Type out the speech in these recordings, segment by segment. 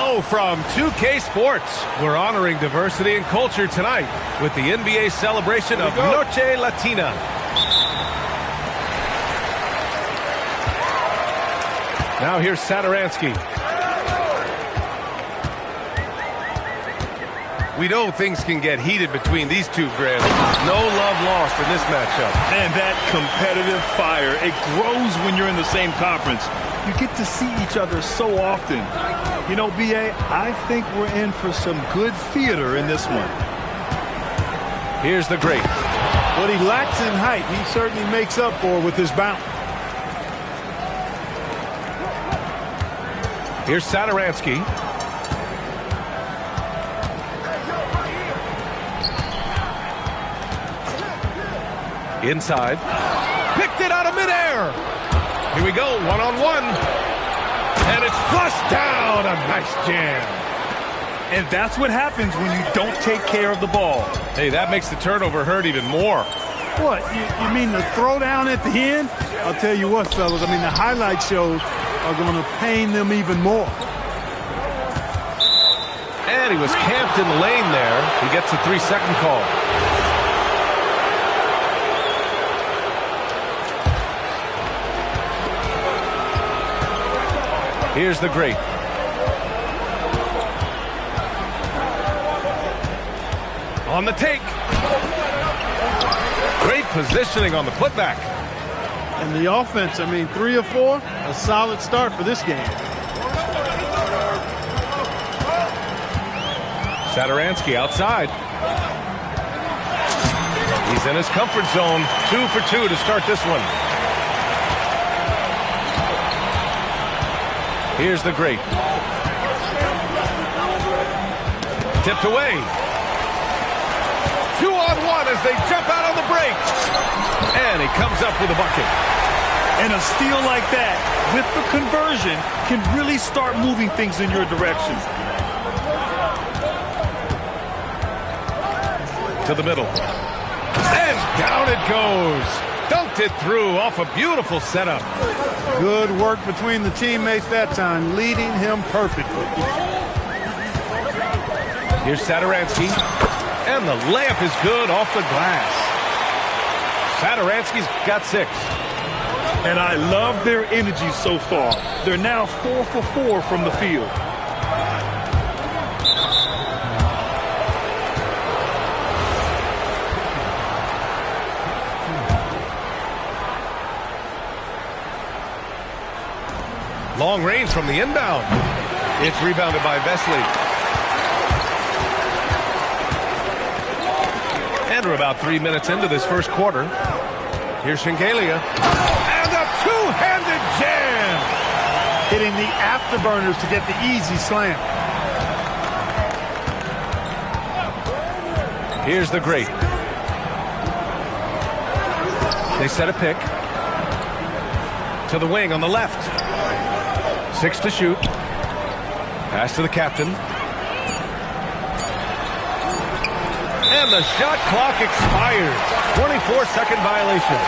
From 2K Sports, we're honoring diversity and culture tonight with the NBA celebration of Noche Latina. Now here's Saturansky. We know things can get heated between these two, Graham. No love lost in this matchup. And that competitive fire, it grows when you're in the same conference. You get to see each other so often. You know, B.A., I think we're in for some good theater in this one. Here's the great. What he lacks in height, he certainly makes up for with his bounce. Here's Saturansky. Inside. Picked it out of midair. Here we go, one-on-one. And it's flushed down. A nice jam. And that's what happens when you don't take care of the ball. Hey, that makes the turnover hurt even more. What, you mean the throwdown at the end? I'll tell you what, fellas, I mean, the highlight shows are going to pain them even more. And he was camped in the lane there. He gets a 3-second call. Here's the great. On the take. Great positioning on the putback. And the offense, I mean, 3 or 4, a solid start for this game. Saturansky outside. He's in his comfort zone. 2 for 2 to start this one. Here's the great. Tipped away. 2-on-1 as they jump out on the break. And he comes up with a bucket. And a steal like that, with the conversion, can really start moving things in your direction. To the middle. And down it goes. Dunked it through off a beautiful setup. Good work between the teammates that time, leading him perfectly. Here's Saturansky. And the layup is good off the glass. Saturansky's got 6. And I love their energy so far. They're now 4 for 4 from the field. Long range from the inbound. It's rebounded by Vesley. And we're about 3 minutes into this first quarter. Here's Shengelia. And a two-handed jam. Hitting the afterburners to get the easy slam. Here's the great. They set a pick. To the wing on the left. 6 to shoot. Pass to the captain. And the shot clock expires. 24-second violation.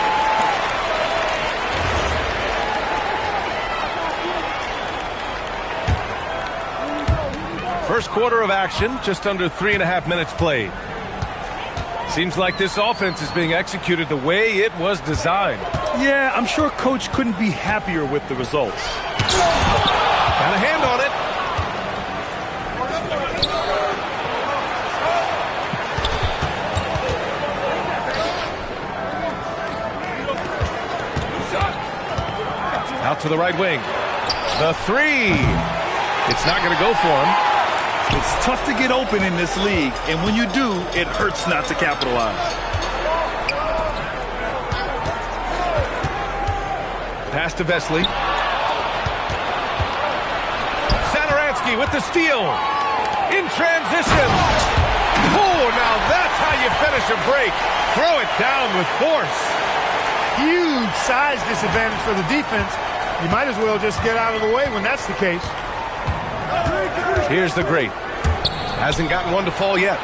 First quarter of action, just under 3.5 minutes played. Seems like this offense is being executed the way it was designed. Yeah, I'm sure Coach couldn't be happier with the results. Got a hand on it. Out to the right wing. The 3. It's not going to go for him. It's tough to get open in this league, and when you do, it hurts not to capitalize. Pass to Vesley. Saturansky with the steal. In transition. Oh, now that's how you finish a break. Throw it down with force. Huge size disadvantage for the defense. You might as well just get out of the way when that's the case. Here's the great. Hasn't gotten one to fall yet.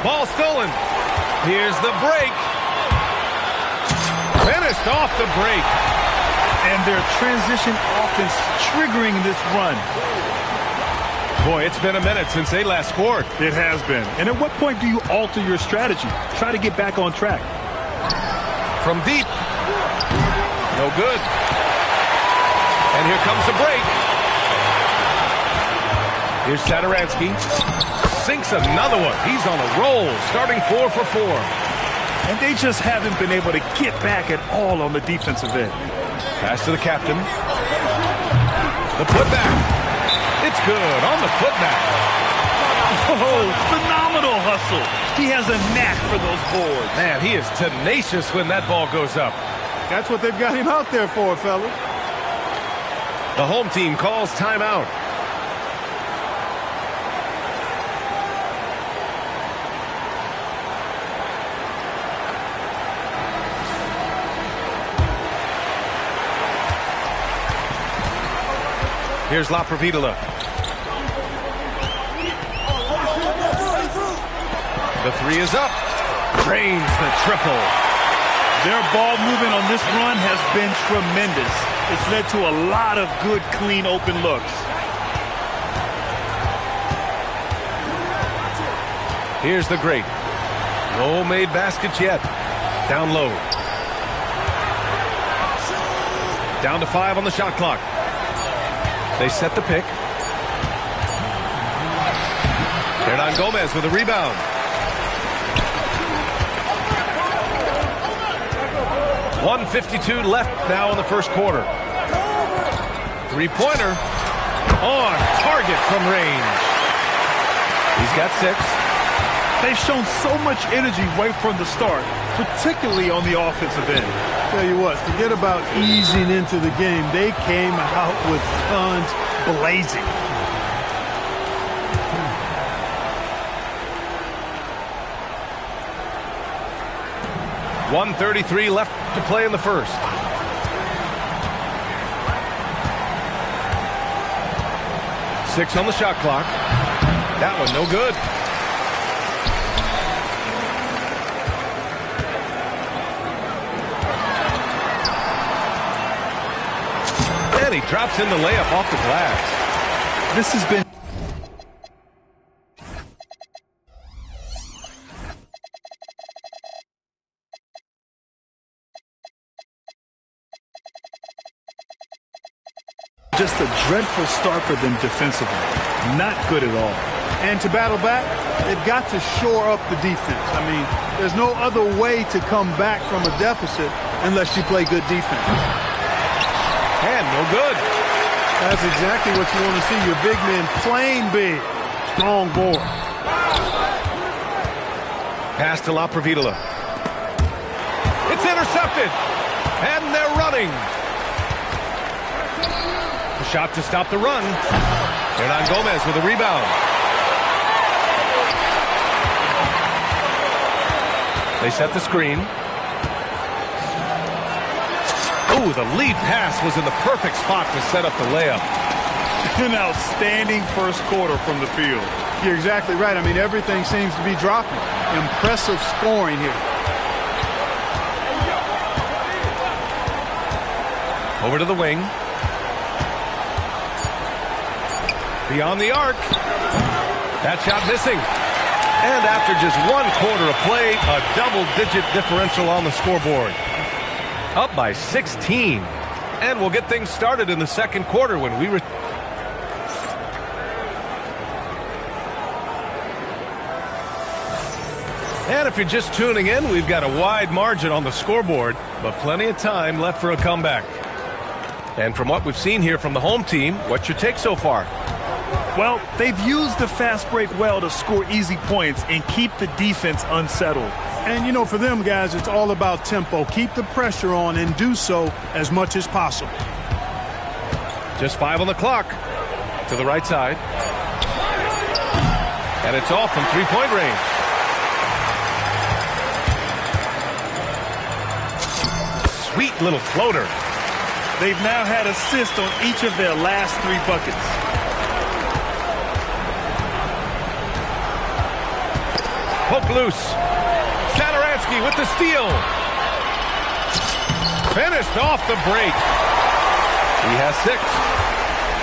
Ball stolen. Here's the break. Finished off the break. and their transition offense triggering this run. Boy, it's been a minute since they last scored. It has been. And at what point do you alter your strategy? Try to get back on track. From deep. No good. And here comes the break. Here's Satoransky. Sinks another one. He's on a roll, starting 4 for 4. And they just haven't been able to get back at all on the defensive end. Pass to the captain. The putback. It's good on the putback. Oh, phenomenal hustle. He has a knack for those boards. Man, he is tenacious when that ball goes up. That's what they've got him out there for, fella. The home team calls timeout. Here's La Providola. The three is up. Drains the triple. Their ball movement on this run has been tremendous. It's led to a lot of good, clean, open looks. Here's the great. No made baskets yet. Down low. Down to 5 on the shot clock. They set the pick. Hernan Gomez with a rebound. .152 left now in the first quarter. Three-pointer on target from range. He's got 6. They've shown so much energy right from the start, particularly on the offensive end. Tell you what, forget about easing into the game. They came out with guns blazing. .133 left to play in the first. Six on the shot clock. That one no good. And he drops in the layup off the glass. This has been just a dreadful start for them defensively. Not good at all. And to battle back, they've got to shore up the defense. I mean, there's no other way to come back from a deficit unless you play good defense. And no good. That's exactly what you want to see. Your big men playing big. Strong board. Pass to La Providola. It's intercepted. And they're running. A shot to stop the run. Hernan Gomez with a rebound. They set the screen. Oh, the lead pass was in the perfect spot to set up the layup. An outstanding first quarter from the field. You're exactly right. I mean, everything seems to be dropping. Impressive scoring here. Over to the wing. Beyond the arc. That shot missing. And after just 1 quarter of play, a double-digit differential on the scoreboard. Up by 16. And we'll get things started in the second quarter when we return. And if you're just tuning in, we've got a wide margin on the scoreboard, but plenty of time left for a comeback. And from what we've seen here from the home team, what's your take so far? Well, they've used the fast break well to score easy points and keep the defense unsettled. And, you know, for them, guys, it's all about tempo. Keep the pressure on and do so as much as possible. Just 5 on the clock. To the right side. And it's off from three-point range. Sweet little floater. They've now had assists on each of their last 3 buckets. Poke loose. Satoransky with the steal. Finished off the break. He has 6.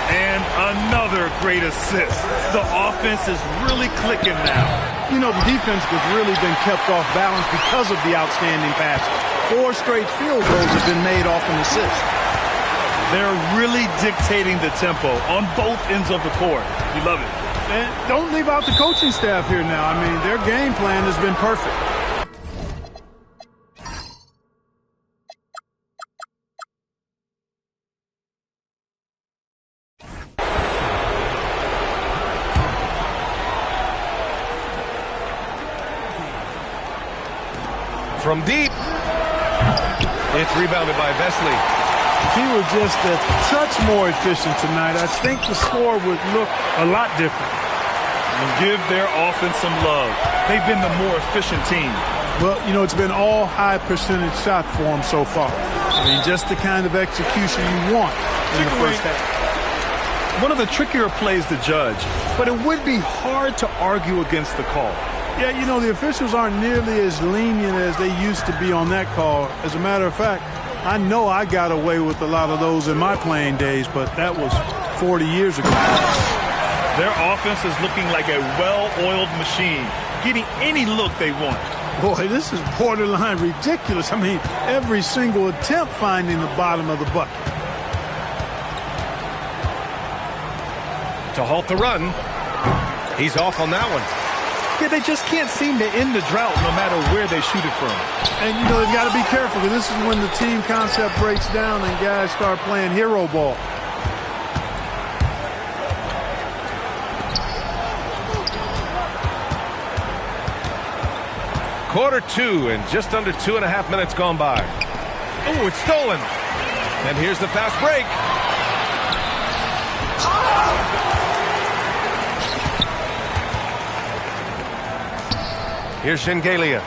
And another great assist. The offense is really clicking now. You know, the defense has really been kept off balance because of the outstanding passes. 4 straight field goals have been made off an assist. They're really dictating the tempo on both ends of the court. You love it. And don't leave out the coaching staff here now. I mean, their game plan has been perfect. From deep. It's rebounded by Vesely. If he were just a touch more efficient tonight, I think the score would look a lot different. And give their offense some love. They've been the more efficient team. Well, you know, it's been all high percentage shot for them so far. I mean, just the kind of execution you want in the first half. One of the trickier plays to judge, but it would be hard to argue against the call. Yeah, you know, the officials aren't nearly as lenient as they used to be on that call. As a matter of fact, I know I got away with a lot of those in my playing days, but that was 40 years ago. Their offense is looking like a well-oiled machine, getting any look they want. Boy, this is borderline ridiculous. I mean, every single attempt finding the bottom of the bucket. To halt the run. He's off on that one. Yeah, they just can't seem to end the drought no matter where they shoot it from. And, you know, they've got to be careful because this is when the team concept breaks down and guys start playing hero ball. Quarter 2 and just under 2.5 minutes gone by. Oh, it's stolen. And here's the fast break. Here's Shengelia.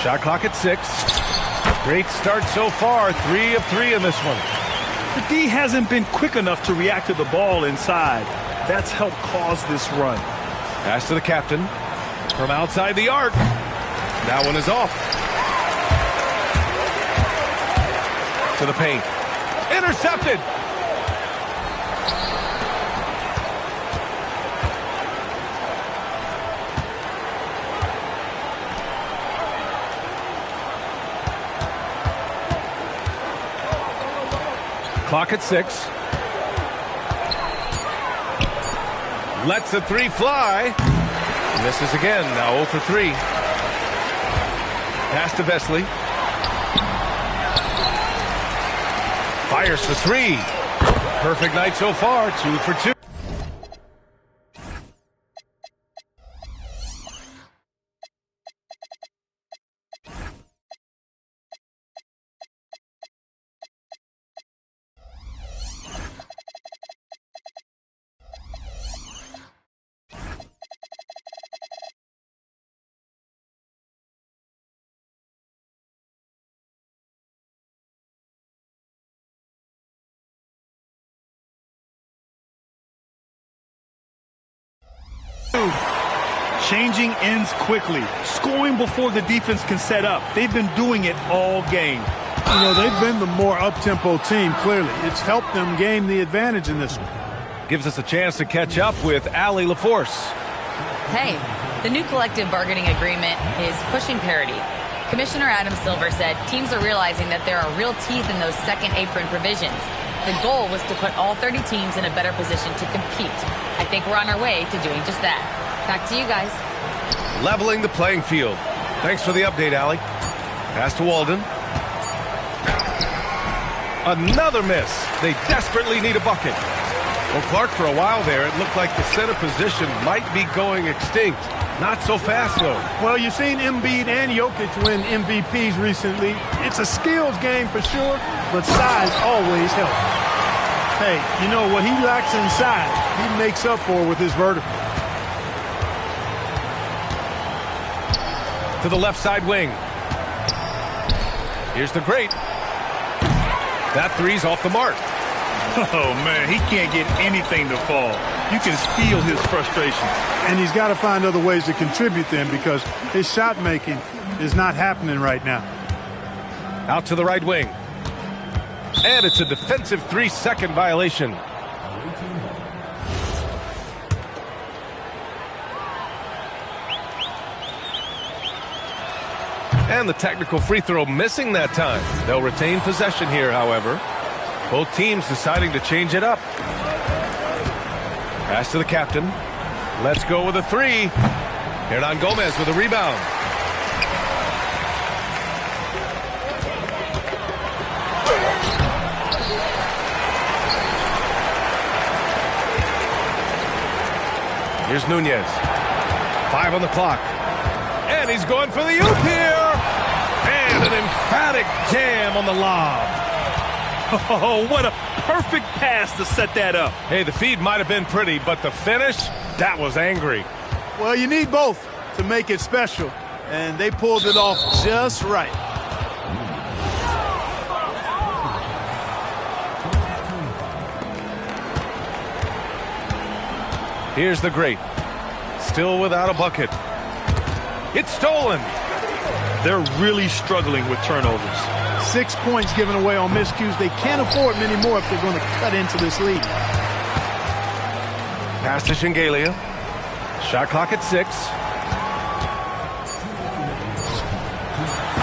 Shot clock at 6. Great start so far. 3 of 3 in this one. The D hasn't been quick enough to react to the ball inside. That's helped cause this run. Pass to the captain. From outside the arc. That one is off. To the paint. Intercepted. Clock at 6. Lets a 3 fly. Misses again. Now 0 for 3. Pass to Vesely. Fires for 3. Perfect night so far. 2 for 2. Changing ends quickly, scoring before the defense can set up. They've been doing it all game. You know, they've been the more up-tempo team, clearly. It's helped them gain the advantage in this one. Gives us a chance to catch up with Allie LaForce. Hey, the new collective bargaining agreement is pushing parity. Commissioner Adam Silver said teams are realizing that there are real teeth in those second apron provisions. The goal was to put all 30 teams in a better position to compete. I think we're on our way to doing just that. Back to you guys. Leveling the playing field. Thanks for the update, Allie. Pass to Walden. Another miss. They desperately need a bucket. Well, Clark, for a while there, it looked like the center position might be going extinct. Not so fast, though. Well, you've seen Embiid and Jokic win MVPs recently. It's a skills game for sure, but size always helps. Hey, you know what he lacks in size, he makes up for with his vertical. To the left side wing. Here's the great. That three's off the mark. Oh, man, he can't get anything to fall. You can feel his frustration. And he's got to find other ways to contribute then because his shot making is not happening right now. Out to the right wing. And it's a defensive 3-second violation. And the technical free throw missing that time. They'll retain possession here, however. Both teams deciding to change it up. Pass to the captain. Let's go with a three. Hernan Gomez with a rebound. Here's Nunez. 5 on the clock. And he's going for the oop here. And an emphatic jam on the lob. Oh, what a perfect pass to set that up. Hey, the feed might have been pretty, but the finish, that was angry. Well, you need both to make it special, and they pulled it off just right. Here's the great. Still without a bucket. It's stolen. They're really struggling with turnovers. 6 points given away on miscues. They can't afford many more if they're going to cut into this lead. Pass to Shengelia. Shot clock at 6.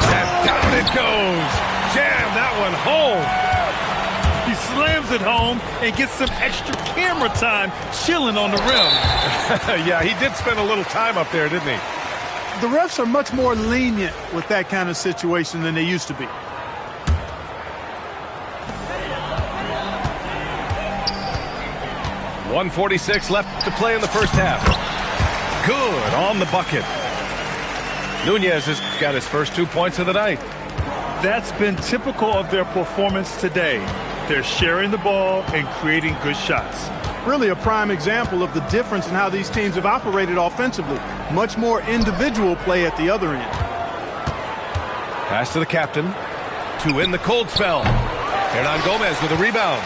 And down it goes. Jam that one home. He slams it home and gets some extra camera time chilling on the rim. Yeah, he did spend a little time up there, didn't he? The refs are much more lenient with that kind of situation than they used to be. .146 left to play in the first half. Good on the bucket. Nunez has got his first 2 points of the night. That's been typical of their performance today. They're sharing the ball and creating good shots. Really a prime example of the difference in how these teams have operated offensively. Much more individual play at the other end. Pass to the captain to end the cold spell. Hernan Gomez with a rebound.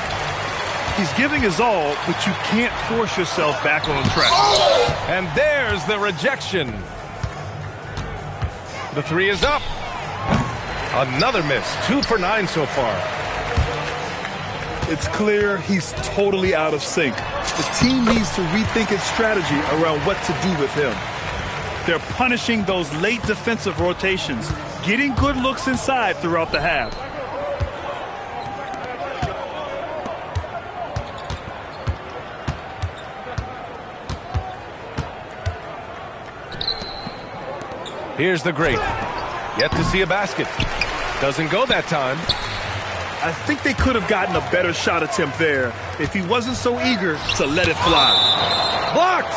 He's giving his all, but you can't force yourself back on track. And there's the rejection. The three is up. Another miss. 2 for 9 so far. It's clear he's totally out of sync. The team needs to rethink its strategy around what to do with him. They're punishing those late defensive rotations, getting good looks inside throughout the half. Here's the great. Yet to see a basket. Doesn't go that time. I think they could have gotten a better shot attempt there if he wasn't so eager to let it fly. Blocked!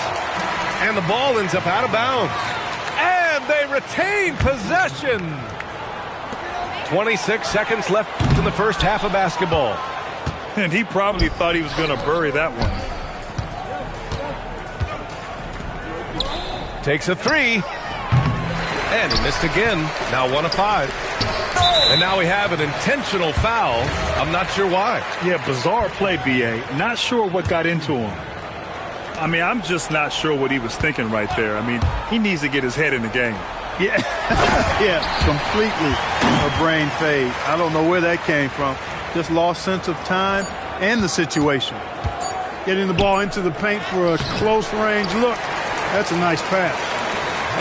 And the ball ends up out of bounds. And they retain possession. 26 seconds left in the first half of basketball. And he probably thought he was going to bury that one. Takes a three. And he missed again. Now 1 of 5. And now we have an intentional foul. I'm not sure why. Yeah, bizarre play, B.A. Not sure what got into him. I mean, I'm just not sure what he was thinking right there. I mean, he needs to get his head in the game. Yeah, yeah, completely a brain fade. I don't know where that came from. Just lost sense of time and the situation. Getting the ball into the paint for a close range look. That's a nice pass.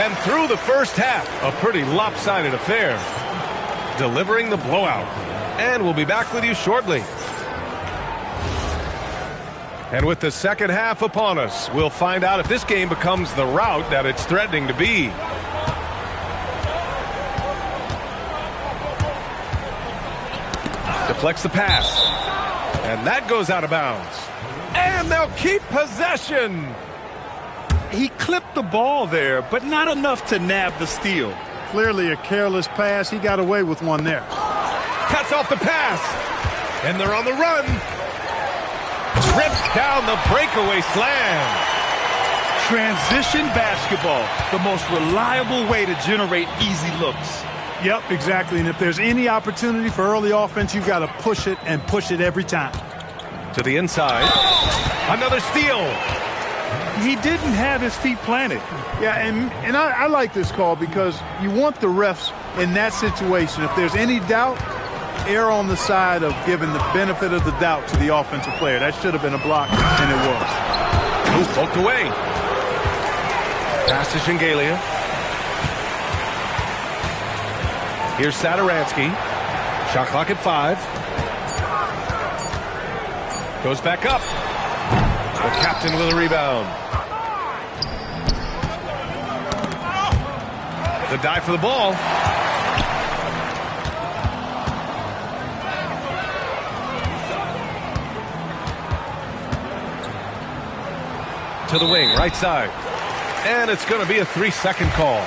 And through the first half, a pretty lopsided affair. Delivering the blowout. And we'll be back with you shortly. And with the second half upon us, we'll find out if this game becomes the rout that it's threatening to be. Deflects the pass. And that goes out of bounds. And they'll keep possession. He clipped the ball there, but not enough to nab the steal. Clearly a careless pass. He got away with one there. Cuts off the pass. And they're on the run. Trips down the breakaway slam. Transition basketball, the most reliable way to generate easy looks. Yep, exactly. And if there's any opportunity for early offense, you've got to push it and push it every time. To the inside. Another steal. He didn't have his feet planted. Yeah, and I like this call because you want the refs in that situation. If there's any doubt, err on the side of giving the benefit of the doubt to the offensive player. That should have been a block, and it was. Ooh, poked away. Pass to Shingalia. Here's Sadaransky. Shot clock at 5. Goes back up. The captain with a rebound. The dive for the ball. To the wing, right side. And it's going to be a 3-second call.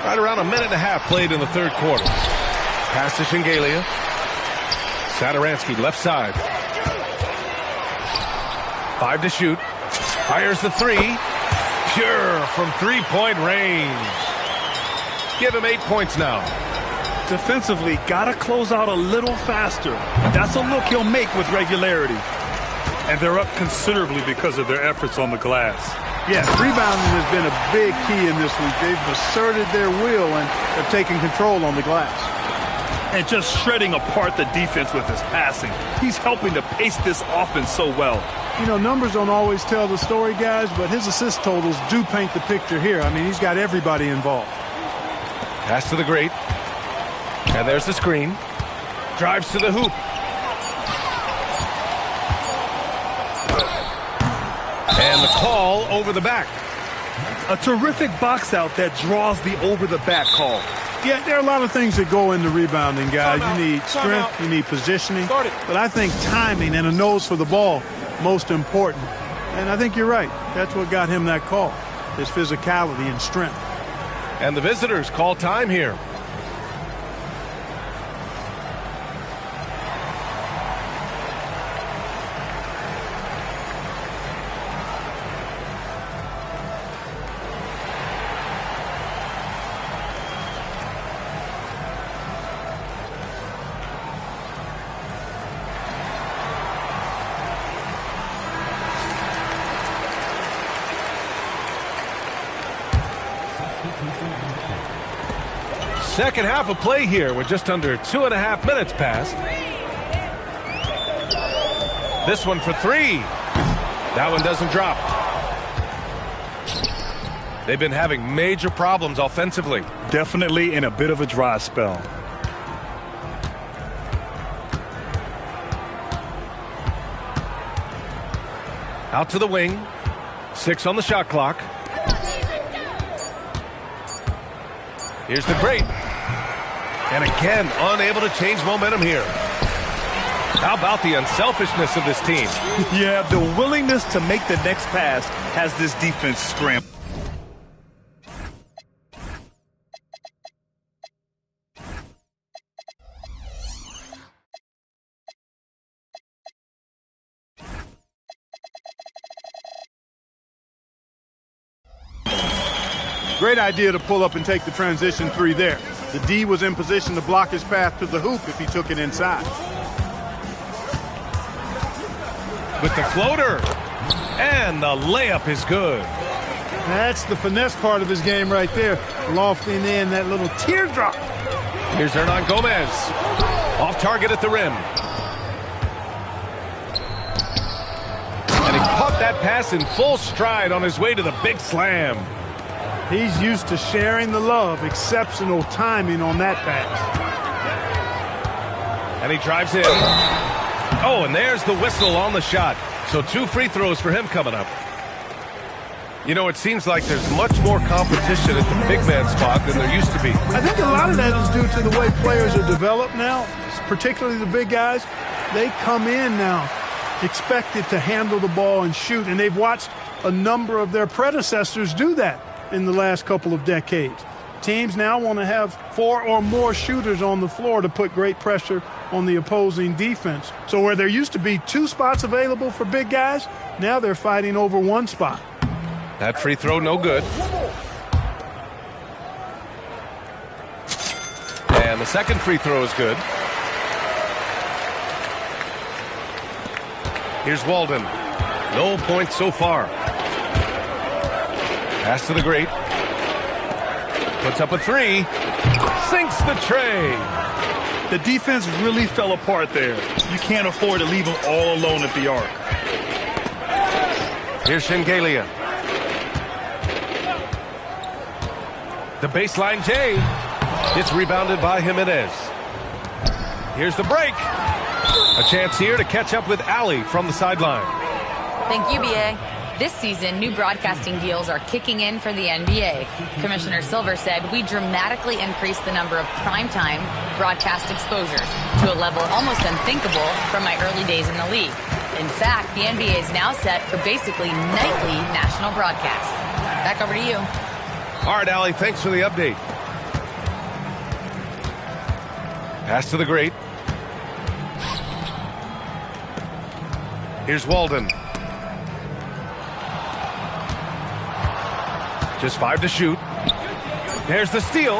Right around a minute and a half played in the third quarter. Pass to Shingalia. Sadaransky, left side. 5 to shoot. Fires the 3. Pure from three-point range. Give him 8 points now. Defensively, got to close out a little faster. That's a look he'll make with regularity. And they're up considerably because of their efforts on the glass. Yes, rebounding has been a big key in this week. They've asserted their will and have taken control on the glass. And just shredding apart the defense with his passing. He's helping to pace this offense so well. You know, numbers don't always tell the story, guys, but his assist totals do paint the picture here. I mean, he's got everybody involved. Pass to the great. And there's the screen. Drives to the hoop. And the call over the back. A terrific box out that draws the over-the-back call. Yeah, there are a lot of things that go into rebounding, guys. You need strength, you need positioning. But I think timing and a nose for the ball, most important. And I think you're right. That's what got him that call, his physicality and strength. And the visitors call time here. Second half of play here with just under 2.5 minutes passed. This one for 3. That one doesn't drop. They've been having major problems offensively. Definitely in a bit of a dry spell. Out to the wing. 6 on the shot clock. Here's the great. And again, unable to change momentum here. How about the unselfishness of this team? Yeah, the willingness to make the next pass has this defense scrambled. Great idea to pull up and take the transition 3 there. The D was in position to block his path to the hoop if he took it inside. With the floater. And the layup is good. That's the finesse part of his game right there. Lofting in that little teardrop. Here's Hernan Gomez. Off target at the rim. And he caught that pass in full stride on his way to the big slam. He's used to sharing the love. Exceptional timing on that pass. And he drives in. Oh, and there's the whistle on the shot. So 2 free throws for him coming up. You know, it seems like there's much more competition at the big man spot than there used to be. I think a lot of that is due to the way players are developed now, particularly the big guys. They come in now expected to handle the ball and shoot, and they've watched a number of their predecessors do that in the last couple of decades. Teams now want to have 4 or more shooters on the floor to put great pressure on the opposing defense. So where there used to be 2 spots available for big guys, now they're fighting over 1 spot. That free throw, no good. And the second free throw is good. Here's Walden. No points so far. Pass to the great. Puts up a three. Sinks the tray. The defense really fell apart there. You can't afford to leave them all alone at the arc. Here's Shengelia. The baseline J. It's rebounded by Jimenez. Here's the break. A chance here to catch up with Ali from the sideline. Thank you, BA. This season, new broadcasting deals are kicking in for the NBA. Commissioner Silver said, we dramatically increased the number of primetime broadcast exposures to a level almost unthinkable from my early days in the league. In fact, the NBA is now set for basically nightly national broadcasts. Back over to you. All right, Ali, thanks for the update. Pass to the great. Here's Walden. Just 5 to shoot. There's the steal.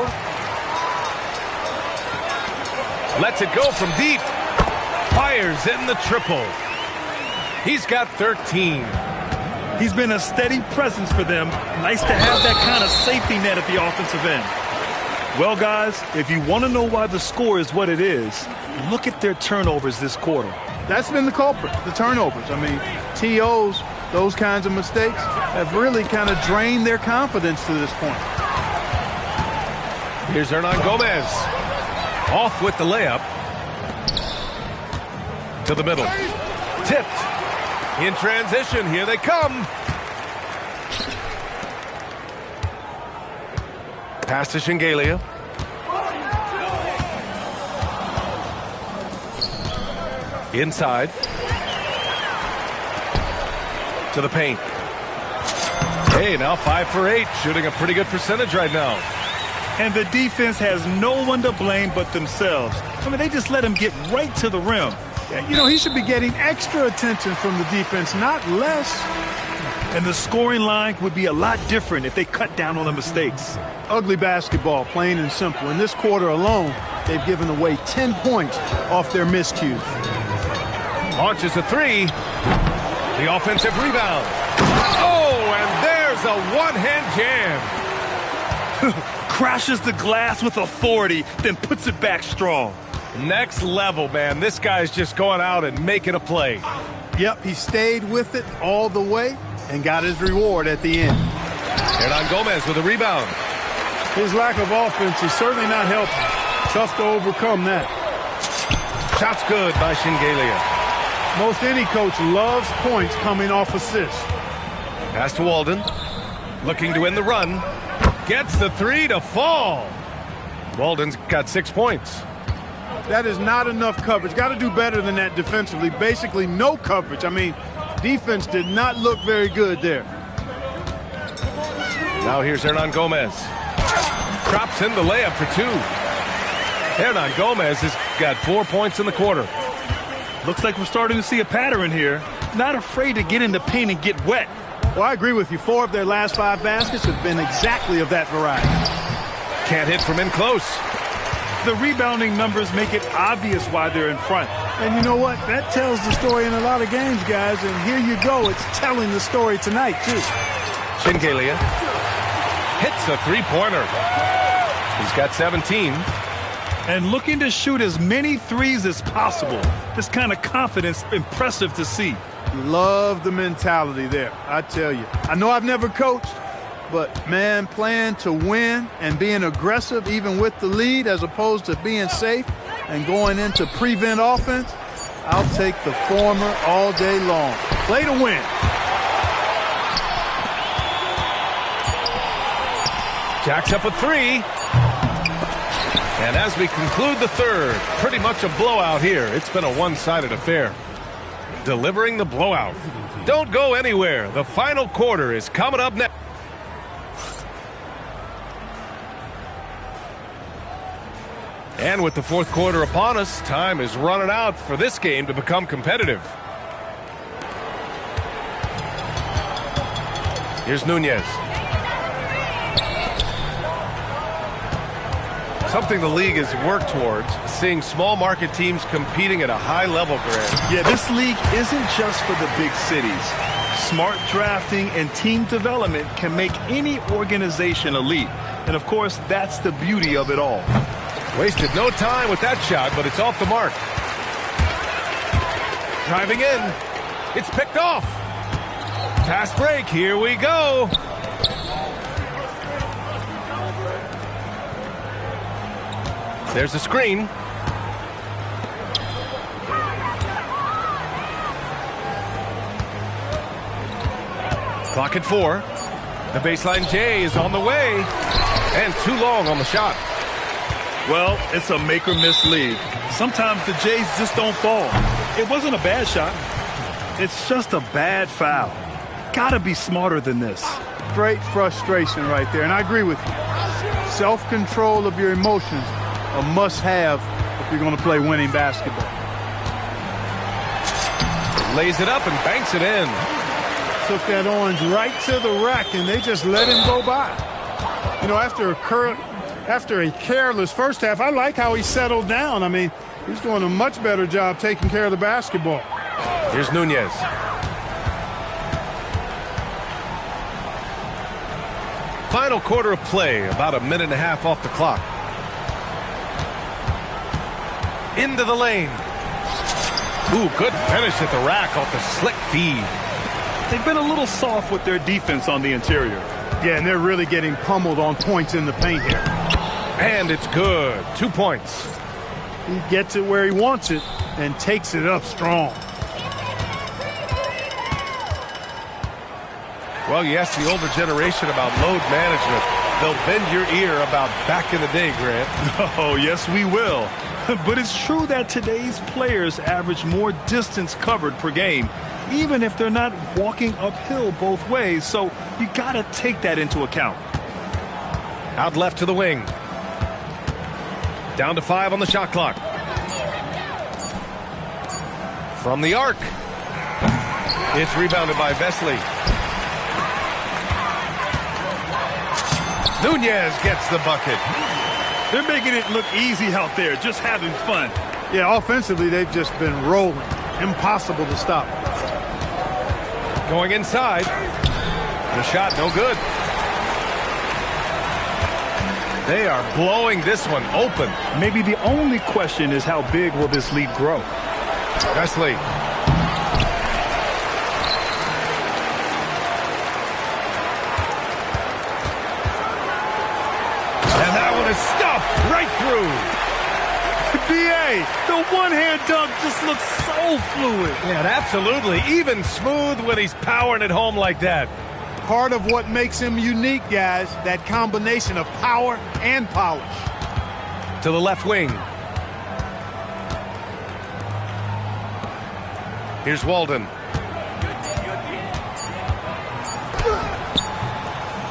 Lets it go from deep. Fires in the triple. He's got 13. He's been a steady presence for them. Nice to have that kind of safety net at the offensive end. Well, guys, if you want to know why the score is what it is, look at their turnovers this quarter. That's been the culprit, the turnovers. I mean, TOs, those kinds of mistakes have really kind of drained their confidence to this point. Here's Hernan Gomez. Off with the layup. To the middle. Tipped. In transition, here they come. Pass to Shengelia. Inside. To the paint. Hey, now 5 for 8, shooting a pretty good percentage right now. And the defense has no one to blame but themselves. I mean, they just let him get right to the rim. You know, he should be getting extra attention from the defense, not less. And the scoring line would be a lot different if they cut down on the mistakes. Ugly basketball, plain and simple. In this quarter alone, they've given away 10 points off their miscues. Launches a three. The offensive rebound. Oh, and there's a one-hand jam. Crashes the glass with authority, then puts it back strong. Next level, man. This guy's just going out and making a play. Yep, he stayed with it all the way and got his reward at the end. Hernan Gomez with a rebound. His lack of offense is certainly not helping. Tough to overcome that. Shot's good by Shengelia. Most any coach loves points coming off assists. Pass to Walden. Looking to win the run. Gets the three to fall. Walden's got 6 points. That is not enough coverage. Got to do better than that defensively. Basically no coverage. I mean, defense did not look very good there. Now here's Hernan Gomez. Drops in the layup for 2. Hernan Gomez has got 4 points in the quarter. Looks like we're starting to see a pattern here. Not afraid to get in the paint and get wet. Well, I agree with you. 4 of their last 5 baskets have been exactly of that variety. Can't hit from in close. The rebounding numbers make it obvious why they're in front. And you know what? That tells the story in a lot of games, guys. And here you go. It's telling the story tonight, too. Shengelia hits a three-pointer. He's got 17. And looking to shoot as many threes as possible. This kind of confidence, impressive to see. Love the mentality there, I tell you. I know I've never coached, but, man, playing to win and being aggressive even with the lead as opposed to being safe and going into prevent offense, I'll take the former all day long. Play to win. Jacks up a three. And as we conclude the third, pretty much a blowout here. It's been a one-sided affair. Delivering the blowout. Don't go anywhere. The final quarter is coming up next. And with the fourth quarter upon us, time is running out for this game to become competitive. Here's Nunez. Something the league has worked towards, seeing small market teams competing at a high level, Grant. Yeah, this league isn't just for the big cities. Smart drafting and team development can make any organization elite. And, of course, that's the beauty of it all. Wasted no time with that shot, but it's off the mark. Driving in. It's picked off. Fast break. Here we go. There's a screen. Clock at 4. The baseline J is on the way. And too long on the shot. Well, it's a make-or-miss league. Sometimes the Jays just don't fall. It wasn't a bad shot. It's just a bad foul. Gotta be smarter than this. Great frustration right there, and I agree with you. Self-control of your emotions, a must-have if you're going to play winning basketball. Lays it up and banks it in. Took that orange right to the rack, and they just let him go by. You know, after a careless first half, I like how he settled down. I mean, he's doing a much better job taking care of the basketball. Here's Nunez. Final quarter of play, about a minute and a half off the clock. Into the lane. Ooh, good finish at the rack off the slick feed. They've been a little soft with their defense on the interior. Yeah, and they're really getting pummeled on points in the paint here. And it's good. 2 points. He gets it where he wants it and takes it up strong. Well, you ask the older generation about load management. They'll bend your ear about back in the day, Grant. Oh, yes, we will. But it's true that today's players average more distance covered per game, even if they're not walking uphill both ways. So you got to take that into account. Out left to the wing. Down to 5 on the shot clock. From the arc. It's rebounded by Vesely. Nunez gets the bucket. They're making it look easy out there, just having fun. Yeah, offensively, they've just been rolling. Impossible to stop. Going inside. The shot, no good. They are blowing this one open. Maybe the only question is how big will this lead grow? Vesely. And that one is stuffed right through. B.A., the one-hand dunk just looks so fluid. Yeah, absolutely. Even smooth when he's powering it home like that. Part of what makes him unique, guys, that combination of power and polish. To the left wing. Here's Walden.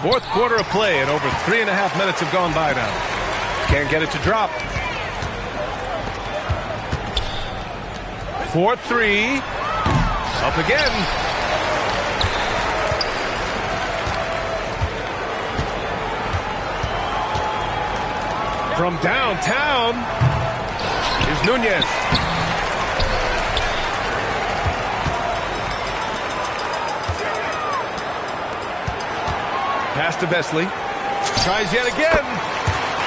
Fourth quarter of play, and over 3.5 minutes have gone by now. Can't get it to drop. 4-3. Up again. From downtown, here's Nunez. Pass to Vesely. Tries yet again.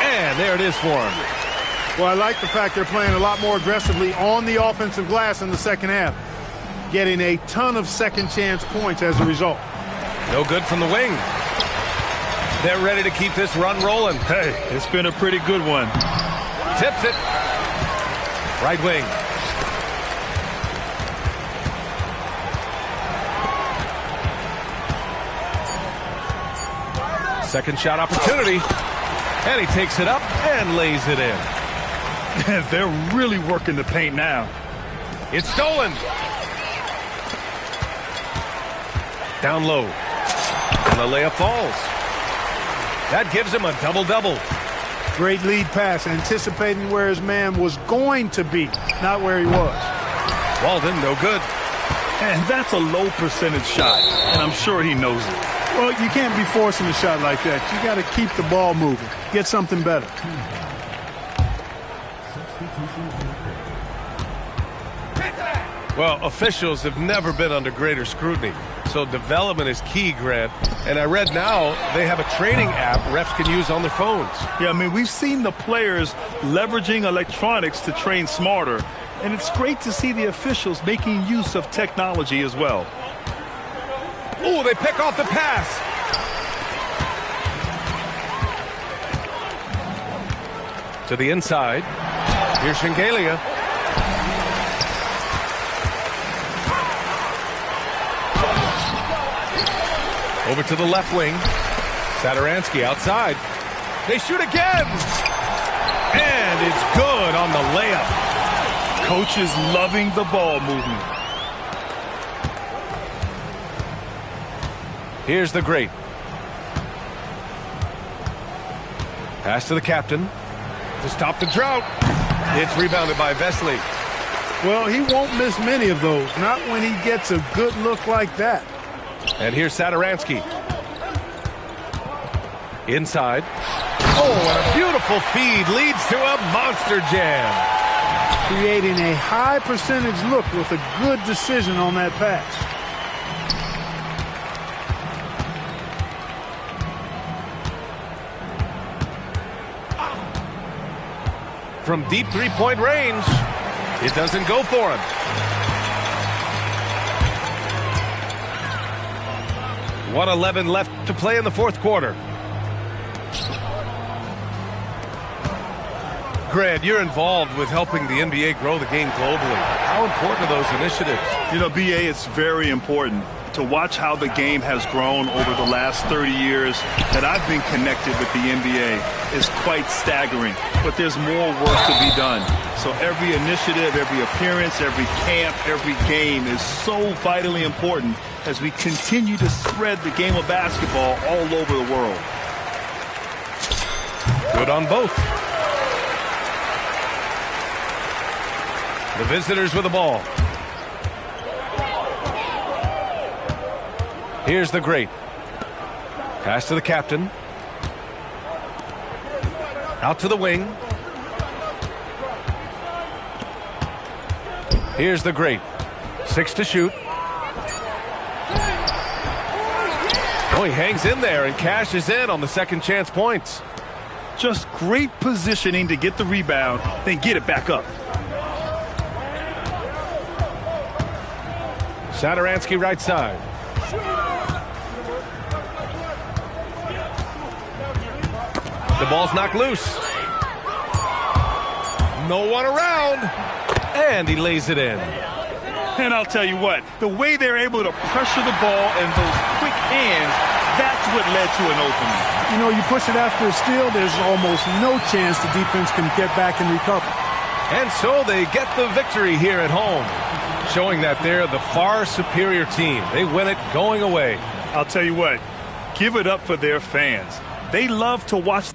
And there it is for him. Well, I like the fact they're playing a lot more aggressively on the offensive glass in the second half. Getting a ton of second chance points as a result. No good from the wing. They're ready to keep this run rolling. Hey, it's been a pretty good one. Tips it. Right wing. Second shot opportunity. And he takes it up and lays it in. They're really working the paint now. It's stolen. Down low. And the layup falls. That gives him a double-double. Great lead pass, anticipating where his man was going to be, not where he was. Walden, no good. And that's a low percentage shot, and I'm sure he knows it. Well, you can't be forcing a shot like that. You got to keep the ball moving. Get something better. Well, officials have never been under greater scrutiny. So development is key, Grant. And I read now they have a training app refs can use on their phones. Yeah, I mean, we've seen the players leveraging electronics to train smarter. And it's great to see the officials making use of technology as well. Oh, they pick off the pass. To the inside. Here's Shengelia. Over to the left wing. Satoransky outside. They shoot again. And it's good on the layup. Coach is loving the ball movement. Here's the great. Pass to the captain. To stop the drought. It's rebounded by Vesely. Well, he won't miss many of those. Not when he gets a good look like that. And here's Satoransky. Inside. Oh, and a beautiful feed leads to a monster jam. Creating a high percentage look with a good decision on that pass. From deep three-point range, it doesn't go for him. 1:11 left to play in the fourth quarter. Grant, you're involved with helping the NBA grow the game globally. How important are those initiatives? You know, BA, it's very important to watch how the game has grown over the last 30 years that I've been connected with the NBA is quite staggering. But there's more work to be done. So every initiative, every appearance, every camp, every game is so vitally important as we continue to spread the game of basketball all over the world. Good on both. The visitors with the ball. Here's the great. Pass to the captain. Out to the wing. Here's the great. 6 to shoot. Oh, he hangs in there and cashes in on the second chance points. Just great positioning to get the rebound, then get it back up. Satoransky right side. The ball's knocked loose. No one around. And he lays it in. And I'll tell you what, the way they're able to pressure the ball and those quick hands, that's what led to an opening. You know, you push it after a steal, there's almost no chance the defense can get back and recover. And so they get the victory here at home, showing that they're the far superior team. They win it going away. I'll tell you what, give it up for their fans. They love to watch